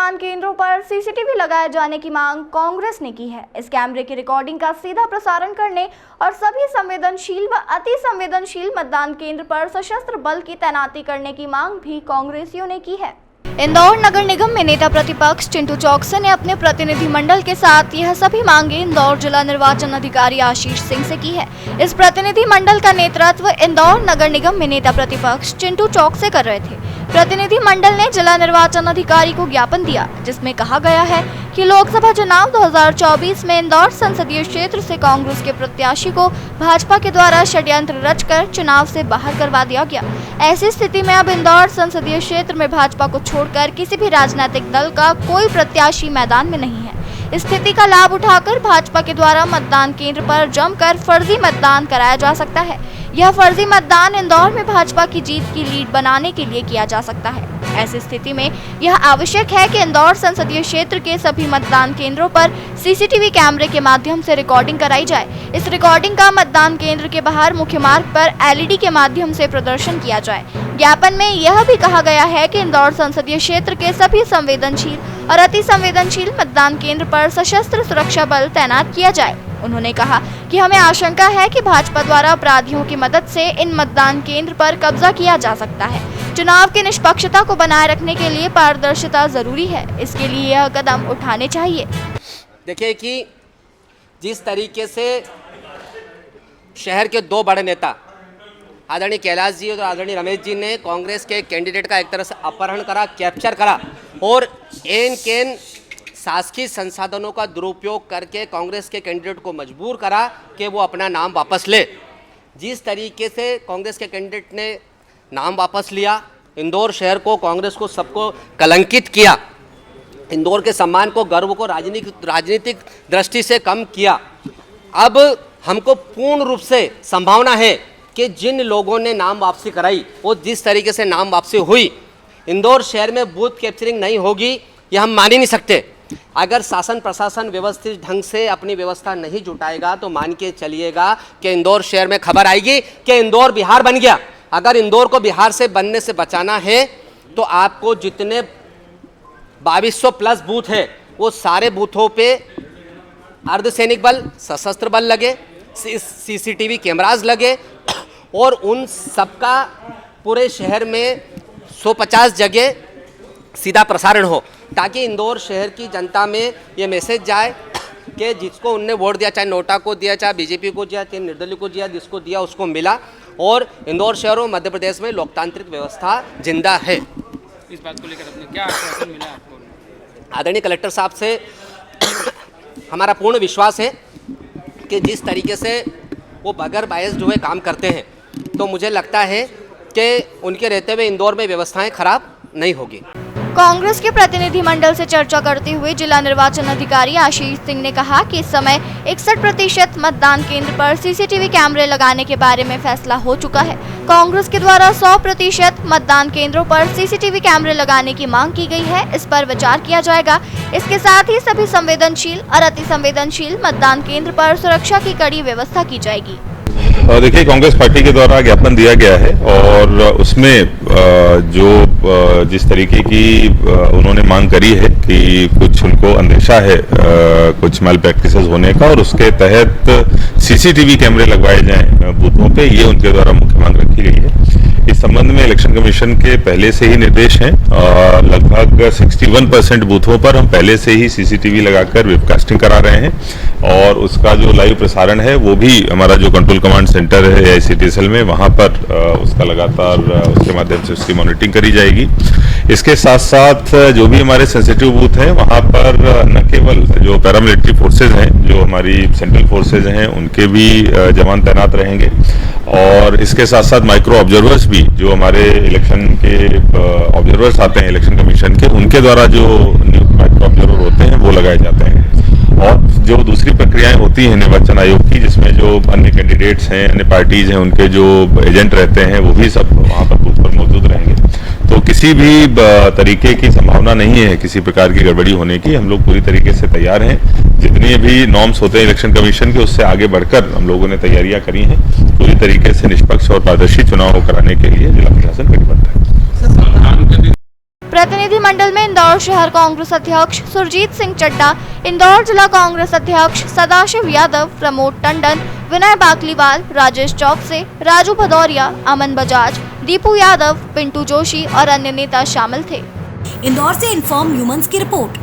मतदान केंद्रों पर सीसीटीवी लगाए जाने की मांग कांग्रेस ने की है। इस कैमरे की रिकॉर्डिंग का सीधा प्रसारण करने और सभी संवेदनशील व अति संवेदनशील मतदान केंद्र पर सशस्त्र बल की तैनाती करने की मांग भी कांग्रेसियों ने की है। इंदौर नगर निगम में नेता प्रतिपक्ष चिंटू चौकसे ने अपने प्रतिनिधि मंडल के साथ यह सभी मांगे इंदौर जिला निर्वाचन अधिकारी आशीष सिंह से की है। इस प्रतिनिधि मंडल का नेतृत्व इंदौर नगर निगम में नेता प्रतिपक्ष चिंटू चौकसे कर रहे थे। प्रतिनिधि मंडल ने जिला निर्वाचन अधिकारी को ज्ञापन दिया, जिसमें कहा गया है कि लोकसभा चुनाव 2024 में इंदौर संसदीय क्षेत्र से कांग्रेस के प्रत्याशी को भाजपा के द्वारा षड्यंत्र रचकर चुनाव से बाहर करवा दिया गया। ऐसी स्थिति में अब इंदौर संसदीय क्षेत्र में भाजपा को छोड़कर किसी भी राजनीतिक दल का कोई प्रत्याशी मैदान में नहीं है। स्थिति का लाभ उठाकर भाजपा के द्वारा मतदान केंद्र पर जमकर फर्जी मतदान कराया जा सकता है। यह फर्जी मतदान इंदौर में भाजपा की जीत की लीड बनाने के लिए किया जा सकता है। ऐसी स्थिति में यह आवश्यक है कि इंदौर संसदीय क्षेत्र के सभी मतदान केंद्रों पर सीसीटीवी कैमरे के माध्यम से रिकॉर्डिंग कराई जाए। इस रिकॉर्डिंग का मतदान केंद्र के बाहर मुख्य मार्ग पर एलईडी के माध्यम से प्रदर्शन किया जाए। ज्ञापन में यह भी कहा गया है कि इंदौर संसदीय क्षेत्र के सभी संवेदनशील और अति संवेदनशील मतदान केंद्र पर सशस्त्र सुरक्षा बल तैनात किया जाए। उन्होंने कहा कि हमें आशंका है कि भाजपा द्वारा अपराधियों की मदद से इन मतदान केंद्र पर कब्जा किया जा सकता है। चुनाव की निष्पक्षता को बनाए रखने के लिए पारदर्शिता जरूरी है, इसके लिए यह कदम उठाने चाहिए। देखिए कि जिस तरीके से शहर के दो बड़े नेता आदरणीय कैलाश जी और आदरणीय रमेश जी ने कांग्रेस के कैंडिडेट का एक तरह से अपहरण करा, कैप्चर करा और एन शासकीय संसाधनों का दुरुपयोग करके कांग्रेस के कैंडिडेट को मजबूर करा कि वो अपना नाम वापस ले। जिस तरीके से कांग्रेस के कैंडिडेट ने नाम वापस लिया, इंदौर शहर को, कांग्रेस को, सबको कलंकित किया, इंदौर के सम्मान को, गर्व को राजनीतिक दृष्टि से कम किया। अब हमको पूर्ण रूप से संभावना है कि जिन लोगों ने नाम वापसी कराई वो जिस तरीके से नाम वापसी हुई, इंदौर शहर में बूथ कैप्चरिंग नहीं होगी, यह हम मान ही नहीं सकते। अगर शासन प्रशासन व्यवस्थित ढंग से अपनी व्यवस्था नहीं जुटाएगा तो मान के चलिएगा कि इंदौर शहर में खबर आएगी कि इंदौर बिहार बन गया। अगर इंदौर को बिहार से बनने से बचाना है तो आपको जितने 2200 प्लस बूथ है वो सारे बूथों पे अर्धसैनिक बल, सशस्त्र बल लगे, सीसीटीवी कैमराज लगे और उन सबका पूरे शहर में 150 जगह सीधा प्रसारण हो, ताकि इंदौर शहर की जनता में ये मैसेज जाए कि जिसको उनने वोट दिया, चाहे नोटा को दिया, चाहे बीजेपी को दिया, चाहे निर्दलीय को दिया, जिसको दिया उसको मिला और इंदौर शहर और मध्य प्रदेश में लोकतांत्रिक व्यवस्था जिंदा है। इस बात को लेकर अपने क्या आश्वासन मिला आपको? आदरणीय कलेक्टर साहब से हमारा पूर्ण विश्वास है कि जिस तरीके से वो बगैर बायस जो है काम करते हैं, तो मुझे लगता है कि उनके रहते हुए इंदौर में व्यवस्थाएं खराब नहीं होगी। कांग्रेस के प्रतिनिधि मंडल से चर्चा करते हुए जिला निर्वाचन अधिकारी आशीष सिंह ने कहा कि इस समय 61% मतदान केंद्र पर सीसीटीवी कैमरे लगाने के बारे में फैसला हो चुका है। कांग्रेस के द्वारा 100% मतदान केंद्रों पर सीसीटीवी कैमरे लगाने की मांग की गई है, इस पर विचार किया जाएगा। इसके साथ ही सभी संवेदनशील और अति संवेदनशील मतदान केंद्र पर सुरक्षा की कड़ी व्यवस्था की जाएगी। देखिए, कांग्रेस पार्टी के द्वारा ज्ञापन दिया गया है और उसमें जो जिस तरीके की उन्होंने मांग करी है कि कुछ उनको अंदेशा है कुछ मैल प्रैक्टिसेस होने का और उसके तहत सीसीटीवी कैमरे लगवाए जाएं बूथों पे, ये उनके द्वारा मुख्य मांग रखी गई है। इस संबंध में इलेक्शन कमीशन के पहले से ही निर्देश हैं। लगभग 61% बूथों पर हम पहले से ही सीसीटीवी लगाकर वेबकास्टिंग करा रहे हैं और उसका जो लाइव प्रसारण है वो भी हमारा जो कंट्रोल कमांड सेंटर है AICTSL में, वहाँ पर उसका लगातार उसके माध्यम से उसकी मॉनिटरिंग करी जाएगी। इसके साथ साथ जो भी हमारे सेंसिटिव बूथ हैं वहाँ पर न केवल जो पैरामिलिट्री फोर्सेज हैं, जो हमारी सेंट्रल फोर्सेज हैं, उनके भी जवान तैनात रहेंगे और इसके साथ साथ माइक्रो ऑब्जर्वर्स भी, जो हमारे इलेक्शन के ऑब्जर्वर्स आते हैं इलेक्शन कमीशन के, उनके द्वारा जो माइक्रो ऑब्जर्वर होते हैं वो लगाए जाते हैं। और जो दूसरी प्रक्रियाएं होती हैं निर्वाचन आयोग की, जिसमें जो अन्य कैंडिडेट्स हैं, अन्य पार्टीज हैं, उनके जो एजेंट रहते हैं वो भी सब वहाँ पर बूथ पर मौजूद रहेंगे। तो किसी भी तरीके की संभावना नहीं है किसी प्रकार की गड़बड़ी होने की। हम लोग पूरी तरीके से तैयार हैं। जितने भी नॉर्म्स होते हैं इलेक्शन कमीशन के, उससे आगे बढ़कर हम लोगों ने तैयारियां करी हैं। पूरी तरीके से निष्पक्ष और पारदर्शी चुनाव कराने के लिए जिला प्रशासन कटिबद्ध है। प्रतिनिधिमंडल में इंदौर शहर कांग्रेस अध्यक्ष सुरजीत सिंह चड्डा, इंदौर जिला कांग्रेस अध्यक्ष सदाशिव यादव, प्रमोद टंडन, विनय बाकलीवाल, राजेश चौकसे, राजू भदौरिया, अमन बजाज, दीपू यादव, पिंटू जोशी और अन्य नेता शामिल थे। इंदौर से इन्फॉर्म ह्यूमंस की रिपोर्ट।